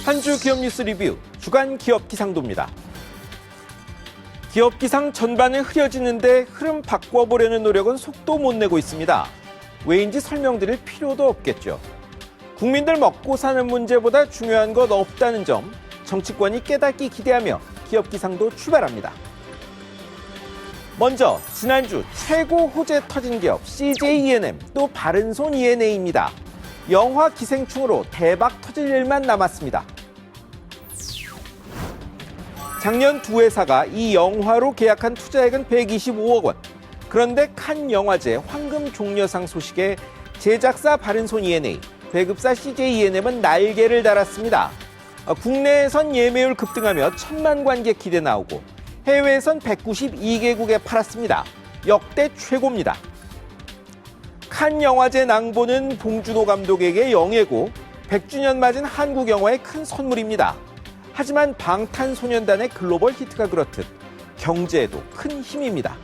한 주 기업 뉴스 리뷰 주간 기업 기상도입니다. 기업 기상 전반은 흐려지는데 흐름 바꿔보려는 노력은 속도 못 내고 있습니다. 왜인지 설명드릴 필요도 없겠죠. 국민들 먹고 사는 문제보다 중요한 것 없다는 점 정치권이 깨닫기 기대하며 기업 기상도 출발합니다. 먼저 지난주 최고 호재 터진 기업 CJ E&M 또 바른손 E&A입니다. 영화 기생충으로 대박 터질 일만 남았습니다. 작년 두 회사가 이 영화로 계약한 투자액은 125억 원. 그런데 칸 영화제 황금 종려상 소식에 제작사 바른손 E&A, 배급사 CJ E&M은 날개를 달았습니다. 국내에선 예매율 급등하며 1,000만 관객 기대 나오고 해외에선 192개국에 팔았습니다. 역대 최고입니다. 칸 영화제 낭보는 봉준호 감독에게 영예고 100주년 맞은 한국 영화의 큰 선물입니다. 하지만 방탄소년단의 글로벌 히트가 그렇듯 경제에도 큰 힘입니다.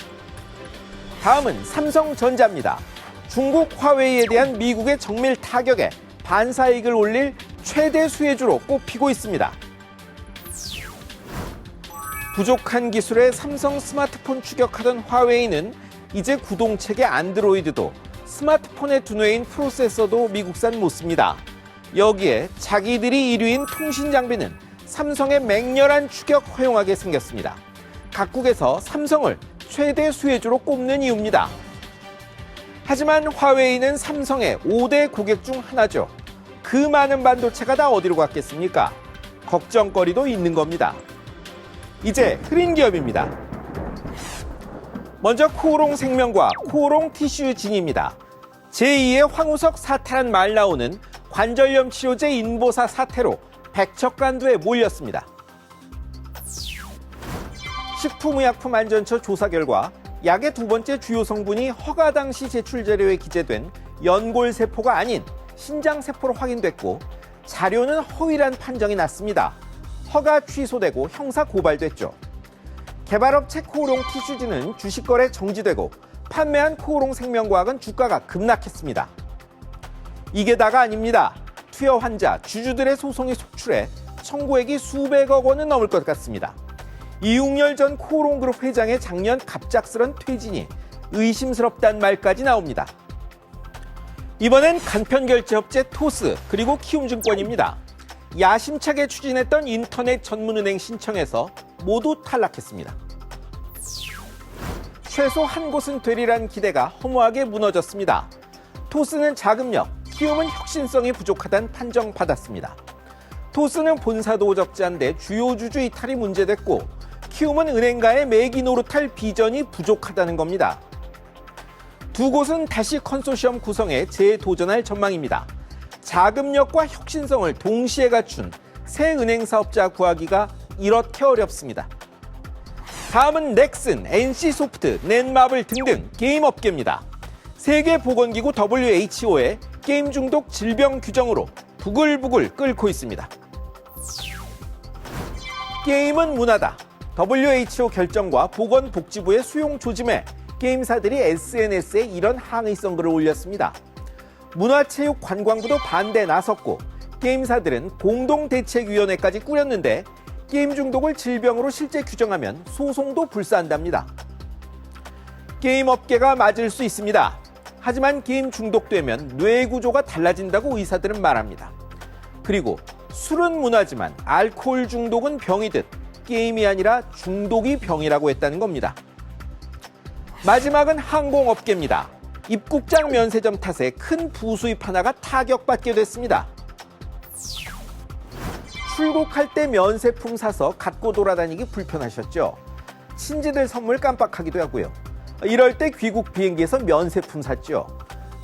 다음은 삼성전자입니다. 중국 화웨이에 대한 미국의 정밀 타격에 반사이익을 올릴 최대 수혜주로 꼽히고 있습니다. 부족한 기술에 삼성 스마트폰 추격하던 화웨이는 이제 구동체계 안드로이드도 스마트폰의 두뇌인 프로세서도 미국산 못 씁니다. 여기에 자기들이 1위인 통신 장비는 삼성의 맹렬한 추격 허용하게 생겼습니다. 각국에서 삼성을 최대 수혜주로 꼽는 이유입니다. 하지만 화웨이는 삼성의 5대 고객 중 하나죠. 그 많은 반도체가 다 어디로 갔겠습니까? 걱정거리도 있는 겁니다. 이제 흐린 기업입니다. 먼저 코오롱 생명과 코오롱 티슈진입니다. 제2의 황우석 사태란 말 나오는 관절염 치료제 인보사 사태로 백척간두에 몰렸습니다. 식품의약품안전처 조사 결과 약의 두 번째 주요 성분이 허가 당시 제출 자료에 기재된 연골세포가 아닌 신장세포로 확인됐고 자료는 허위란 판정이 났습니다. 허가 취소되고 형사 고발됐죠. 개발업체 코오롱 티슈진은 주식거래 정지되고 판매한 코오롱 생명과학은 주가가 급락했습니다. 이게 다가 아닙니다. 투여 환자, 주주들의 소송이 속출해 청구액이 수백억 원은 넘을 것 같습니다. 이웅열 전 코오롱그룹 회장의 작년 갑작스런 퇴진이 의심스럽다는 말까지 나옵니다. 이번엔 간편결제업체 토스 그리고 키움증권입니다. 야심차게 추진했던 인터넷 전문은행 신청에서 모두 탈락했습니다. 최소 한 곳은 되리란 기대가 허무하게 무너졌습니다. 토스는 자금력, 키움은 혁신성이 부족하다는 판정받았습니다. 토스는 본사도 적지 않은데 주요 주주 이탈이 문제됐고 키움은 은행가의 매기 노릇할 비전이 부족하다는 겁니다. 두 곳은 다시 컨소시엄 구성에 재도전할 전망입니다. 자금력과 혁신성을 동시에 갖춘 새 은행 사업자 구하기가 이렇게 어렵습니다. 다음은 넥슨, NC소프트, 넷마블 등등 게임 업계입니다. 세계보건기구 WHO의 게임 중독 질병 규정으로 부글부글 끓고 있습니다. 게임은 문화다. WHO 결정과 보건복지부의 수용 조짐에 게임사들이 SNS에 이런 항의성 글을 올렸습니다. 문화체육관광부도 반대에 나섰고 게임사들은 공동대책위원회까지 꾸렸는데 게임 중독을 질병으로 실제 규정하면 소송도 불사한답니다. 게임 업계가 맞을 수 있습니다. 하지만 게임 중독되면 뇌 구조가 달라진다고 의사들은 말합니다. 그리고 술은 문화지만 알코올 중독은 병이듯 게임이 아니라 중독이 병이라고 했다는 겁니다. 마지막은 항공업계입니다. 입국장 면세점 탓에 큰 부수입 하나가 타격받게 됐습니다. 출국할 때 면세품 사서 갖고 돌아다니기 불편하셨죠? 친지들 선물 깜빡하기도 하고요. 이럴 때 귀국 비행기에서 면세품 샀죠.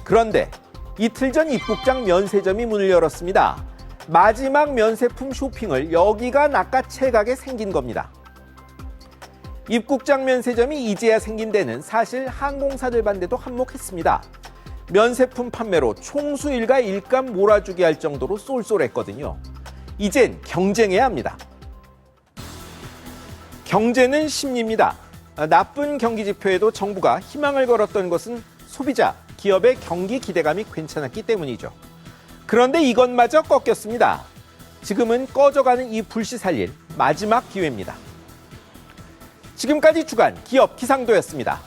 그런데 이틀 전 입국장 면세점이 문을 열었습니다. 마지막 면세품 쇼핑을 여기가 낚아채가게 생긴 겁니다. 입국장 면세점이 이제야 생긴 데는 사실 항공사들 반대도 한몫했습니다. 면세품 판매로 총수 일가 일감 몰아주게 할 정도로 쏠쏠했거든요. 이젠 경쟁해야 합니다. 경제는 심리입니다. 나쁜 경기 지표에도 정부가 희망을 걸었던 것은 소비자, 기업의 경기 기대감이 괜찮았기 때문이죠. 그런데 이것마저 꺾였습니다. 지금은 꺼져가는 이 불씨 살릴 마지막 기회입니다. 지금까지 주간 기업 기상도였습니다.